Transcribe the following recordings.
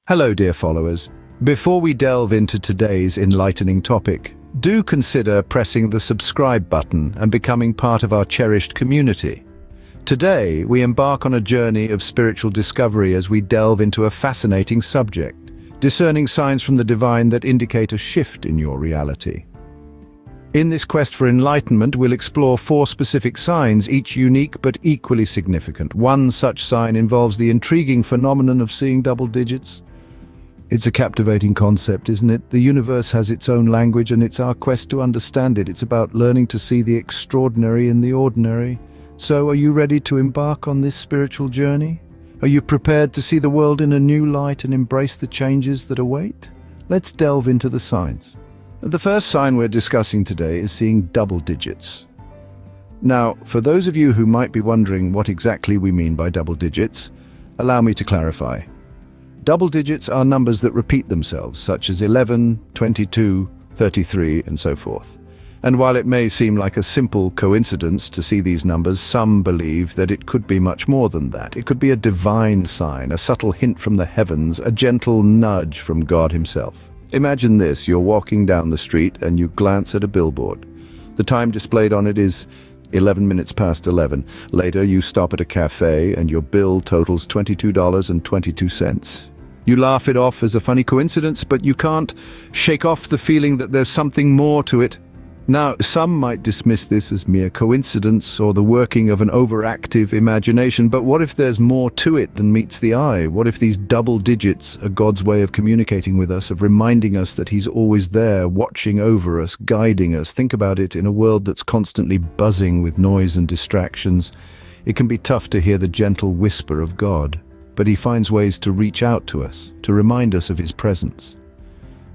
Hello, dear followers. Before we delve into today's enlightening topic, do consider pressing the subscribe button and becoming part of our cherished community. Today, we embark on a journey of spiritual discovery as we delve into a fascinating subject, discerning signs from the divine that indicate a shift in your reality. In this quest for enlightenment, we'll explore 4 specific signs, each unique but equally significant. One such sign involves the intriguing phenomenon of seeing double digits. It's a captivating concept, isn't it? The universe has its own language, and it's our quest to understand it. It's about learning to see the extraordinary in the ordinary. So, are you ready to embark on this spiritual journey? Are you prepared to see the world in a new light and embrace the changes that await? Let's delve into the signs. The first sign we're discussing today is seeing double digits. Now, for those of you who might be wondering what exactly we mean by double digits, allow me to clarify. Double digits are numbers that repeat themselves, such as 11, 22, 33, and so forth. And while it may seem like a simple coincidence to see these numbers, some believe that it could be much more than that. It could be a divine sign, a subtle hint from the heavens, a gentle nudge from God himself. Imagine this: you're walking down the street and you glance at a billboard. The time displayed on it is 11 minutes past 11. Later, you stop at a cafe and your bill totals $22.22. You laugh it off as a funny coincidence, but you can't shake off the feeling that there's something more to it. Now, some might dismiss this as mere coincidence or the working of an overactive imagination, but what if there's more to it than meets the eye? What if these double digits are God's way of communicating with us, of reminding us that He's always there, watching over us, guiding us? Think about it. In a world that's constantly buzzing with noise and distractions, it can be tough to hear the gentle whisper of God. But He finds ways to reach out to us, to remind us of His presence.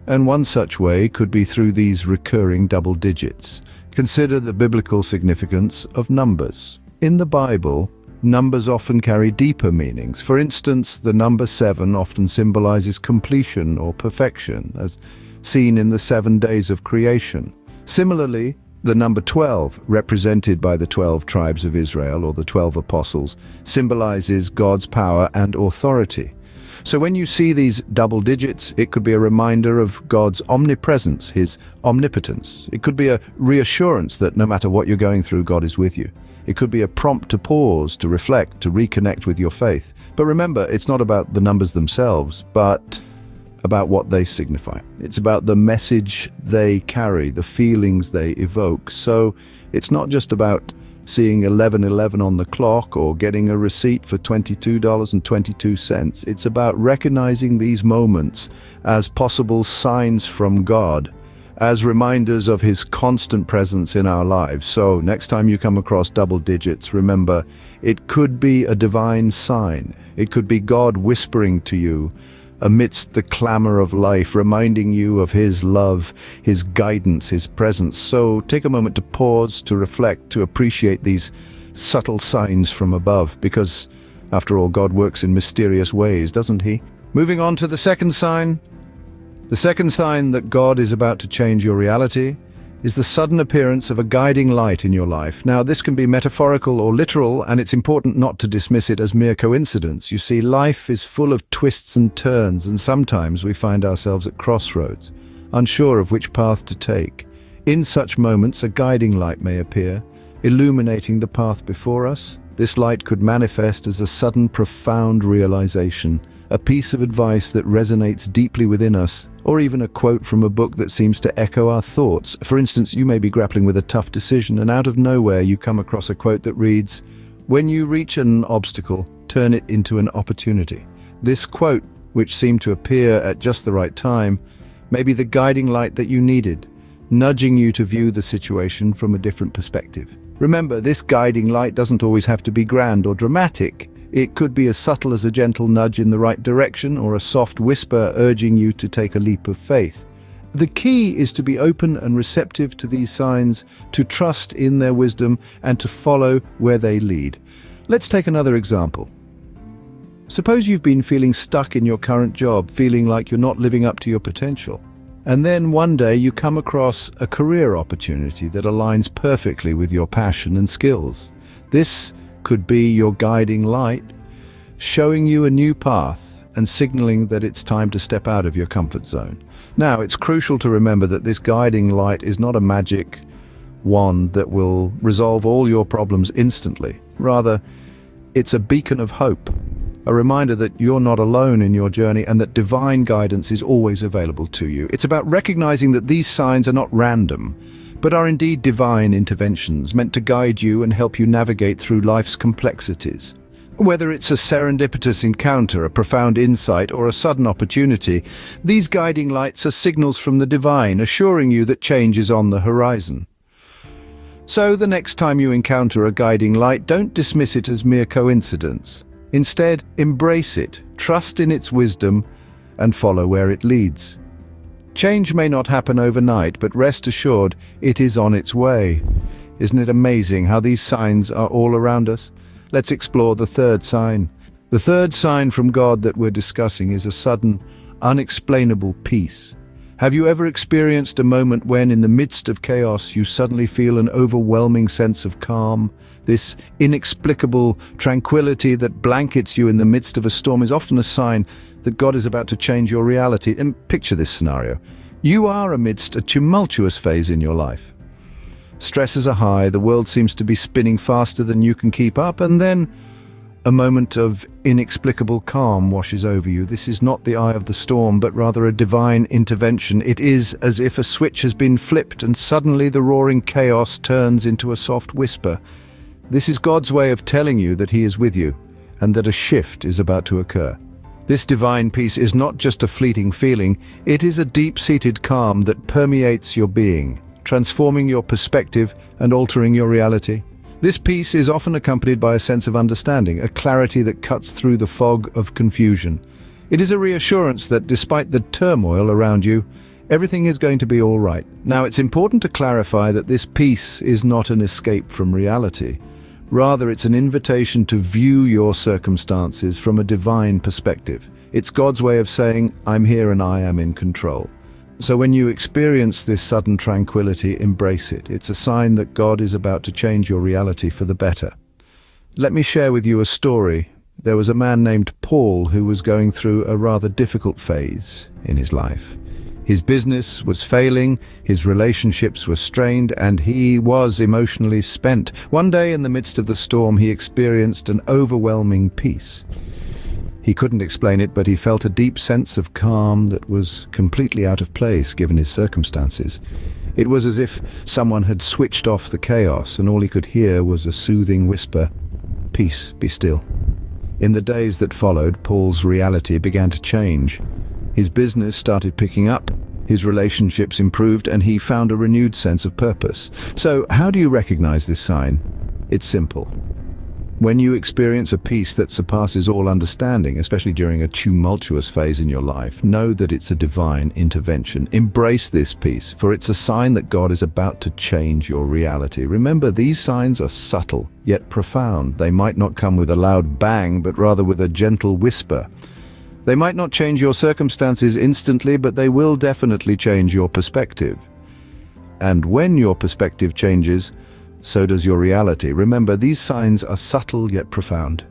And one such way could be through these recurring double digits. Consider the biblical significance of numbers. In the Bible, numbers often carry deeper meanings. For instance, the number 7 often symbolizes completion or perfection, as seen in the 7 days of creation. Similarly, the number 12, represented by the 12 tribes of Israel or the 12 apostles, symbolizes God's power and authority. So when you see these double digits, it could be a reminder of God's omnipresence, His omnipotence. It could be a reassurance that no matter what you're going through, God is with you. It could be a prompt to pause, to reflect, to reconnect with your faith. But remember, it's not about the numbers themselves, but about what they signify. It's about the message they carry, the feelings they evoke. So it's not just about seeing 11:11 on the clock or getting a receipt for $22.22. It's about recognizing these moments as possible signs from God, as reminders of His constant presence in our lives. So next time you come across double digits, remember, it could be a divine sign. It could be God whispering to you amidst the clamor of life, reminding you of His love, His guidance, His presence. So take a moment to pause, to reflect, to appreciate these subtle signs from above, because after all, God works in mysterious ways, doesn't He? Moving on to the second sign. The second sign that God is about to change your reality is the sudden appearance of a guiding light in your life. Now, this can be metaphorical or literal, and it's important not to dismiss it as mere coincidence. You see, life is full of twists and turns, and sometimes we find ourselves at crossroads, unsure of which path to take. In such moments, a guiding light may appear, illuminating the path before us. This light could manifest as a sudden, profound realization, a piece of advice that resonates deeply within us, or even a quote from a book that seems to echo our thoughts. For instance, you may be grappling with a tough decision, and out of nowhere you come across a quote that reads, "When you reach an obstacle, turn it into an opportunity." This quote, which seemed to appear at just the right time, may be the guiding light that you needed, nudging you to view the situation from a different perspective. Remember, this guiding light doesn't always have to be grand or dramatic. It could be as subtle as a gentle nudge in the right direction, or a soft whisper urging you to take a leap of faith. The key is to be open and receptive to these signs, to trust in their wisdom, and to follow where they lead. Let's take another example. Suppose you've been feeling stuck in your current job, feeling like you're not living up to your potential. And then one day you come across a career opportunity that aligns perfectly with your passion and skills. This could be your guiding light, showing you a new path, and signaling that it's time to step out of your comfort zone. Now, it's crucial to remember that this guiding light is not a magic wand that will resolve all your problems instantly. Rather, it's a beacon of hope, a reminder that you're not alone in your journey and that divine guidance is always available to you. It's about recognizing that these signs are not random, but are indeed divine interventions meant to guide you and help you navigate through life's complexities. Whether it's a serendipitous encounter, a profound insight, or a sudden opportunity, these guiding lights are signals from the divine, assuring you that change is on the horizon. So the next time you encounter a guiding light, don't dismiss it as mere coincidence. Instead, embrace it, trust in its wisdom, and follow where it leads. Change may not happen overnight, but rest assured, it is on its way. Isn't it amazing how these signs are all around us? Let's explore the third sign. The third sign from God that we're discussing is a sudden, unexplainable peace. Have you ever experienced a moment when, in the midst of chaos, you suddenly feel an overwhelming sense of calm? This inexplicable tranquility that blankets you in the midst of a storm is often a sign that God is about to change your reality. And picture this scenario. You are amidst a tumultuous phase in your life. Stresses are high, the world seems to be spinning faster than you can keep up, and then a moment of inexplicable calm washes over you. This is not the eye of the storm, but rather a divine intervention. It is as if a switch has been flipped and suddenly the roaring chaos turns into a soft whisper. This is God's way of telling you that He is with you and that a shift is about to occur. This divine peace is not just a fleeting feeling, it is a deep-seated calm that permeates your being, transforming your perspective and altering your reality. This peace is often accompanied by a sense of understanding, a clarity that cuts through the fog of confusion. It is a reassurance that despite the turmoil around you, everything is going to be all right. Now, it's important to clarify that this peace is not an escape from reality. Rather, it's an invitation to view your circumstances from a divine perspective. It's God's way of saying, I'm here and I am in control. So when you experience this sudden tranquility, embrace it. It's a sign that God is about to change your reality for the better. Let me share with you a story. There was a man named Paul who was going through a rather difficult phase in his life. His business was failing, his relationships were strained, and he was emotionally spent. One day in the midst of the storm, he experienced an overwhelming peace. He couldn't explain it, but he felt a deep sense of calm that was completely out of place given his circumstances. It was as if someone had switched off the chaos and all he could hear was a soothing whisper, "Peace, be still." In the days that followed, Paul's reality began to change. His business started picking up, his relationships improved, and he found a renewed sense of purpose. So, how do you recognize this sign? It's simple. When you experience a peace that surpasses all understanding, especially during a tumultuous phase in your life, know that it's a divine intervention. Embrace this peace, for it's a sign that God is about to change your reality. Remember, these signs are subtle, yet profound. They might not come with a loud bang, but rather with a gentle whisper. They might not change your circumstances instantly, but they will definitely change your perspective. And when your perspective changes, so does your reality. Remember, these signs are subtle yet profound.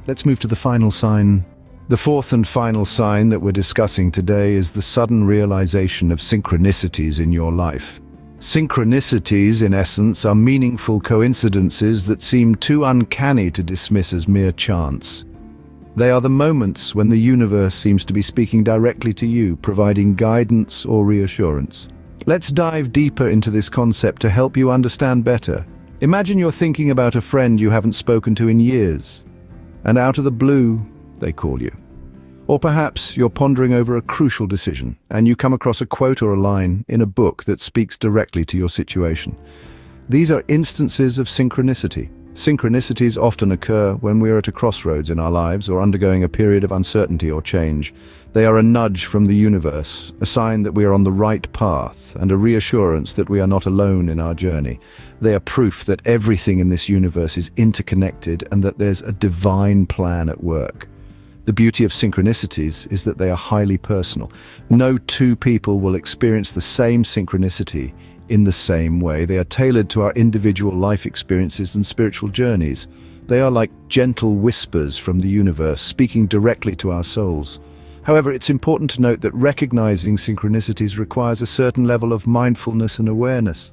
Let's move to the final sign. The fourth and final sign that we're discussing today is the sudden realization of synchronicities in your life. Synchronicities, in essence, are meaningful coincidences that seem too uncanny to dismiss as mere chance. They are the moments when the universe seems to be speaking directly to you, providing guidance or reassurance. Let's dive deeper into this concept to help you understand better. Imagine you're thinking about a friend you haven't spoken to in years, and out of the blue, they call you. Or perhaps you're pondering over a crucial decision, and you come across a quote or a line in a book that speaks directly to your situation. These are instances of synchronicity. Synchronicities often occur when we are at a crossroads in our lives or undergoing a period of uncertainty or change. They are a nudge from the universe, a sign that we are on the right path, and a reassurance that we are not alone in our journey. They are proof that everything in this universe is interconnected and that there's a divine plan at work. The beauty of synchronicities is that they are highly personal. No two people will experience the same synchronicity in the same way. They are tailored to our individual life experiences and spiritual journeys. They are like gentle whispers from the universe, speaking directly to our souls. However, it's important to note that recognizing synchronicities requires a certain level of mindfulness and awareness.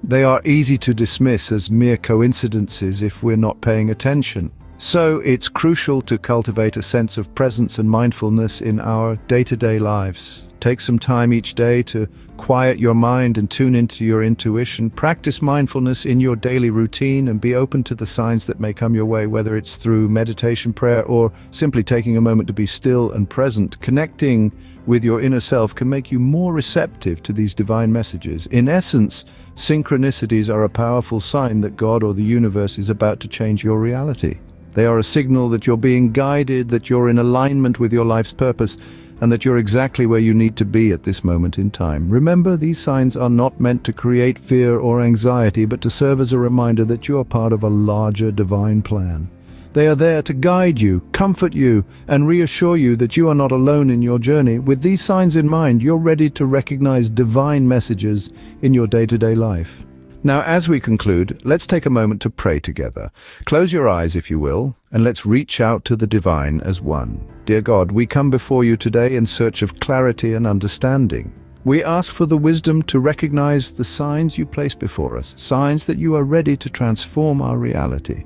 They are easy to dismiss as mere coincidences if we're not paying attention. So it's crucial to cultivate a sense of presence and mindfulness in our day-to-day lives. Take some time each day to quiet your mind and tune into your intuition. Practice mindfulness in your daily routine and be open to the signs that may come your way, whether it's through meditation, prayer, or simply taking a moment to be still and present. Connecting with your inner self can make you more receptive to these divine messages. In essence, synchronicities are a powerful sign that God or the universe is about to change your reality. They are a signal that you're being guided, that you're in alignment with your life's purpose, and that you're exactly where you need to be at this moment in time. Remember, these signs are not meant to create fear or anxiety, but to serve as a reminder that you are part of a larger divine plan. They are there to guide you, comfort you, and reassure you that you are not alone in your journey. With these signs in mind, you're ready to recognize divine messages in your day-to-day life. Now, as we conclude, let's take a moment to pray together. Close your eyes, if you will, and let's reach out to the divine as one. Dear God, we come before you today in search of clarity and understanding. We ask for the wisdom to recognize the signs you place before us, signs that you are ready to transform our reality.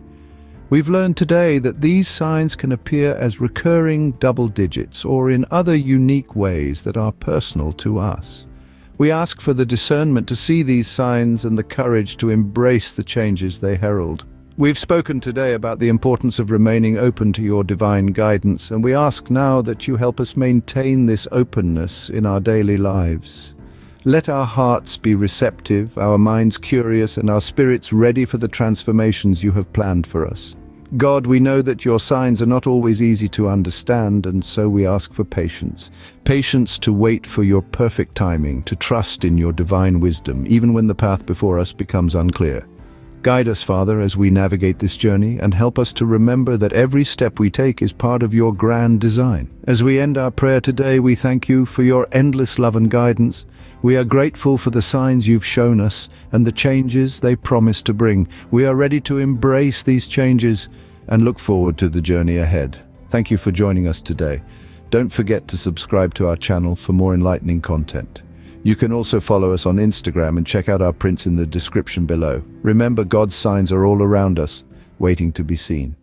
We've learned today that these signs can appear as recurring double digits or in other unique ways that are personal to us. We ask for the discernment to see these signs and the courage to embrace the changes they herald. We've spoken today about the importance of remaining open to your divine guidance, and we ask now that you help us maintain this openness in our daily lives. Let our hearts be receptive, our minds curious, and our spirits ready for the transformations you have planned for us. God, we know that your signs are not always easy to understand, and so we ask for patience. Patience to wait for your perfect timing, to trust in your divine wisdom, even when the path before us becomes unclear. Guide us, Father, as we navigate this journey, and help us to remember that every step we take is part of your grand design. As we end our prayer today, we thank you for your endless love and guidance. We are grateful for the signs you've shown us and the changes they promise to bring. We are ready to embrace these changes and look forward to the journey ahead. Thank you for joining us today. Don't forget to subscribe to our channel for more enlightening content. You can also follow us on Instagram and check out our prints in the description below. Remember, God's signs are all around us, waiting to be seen.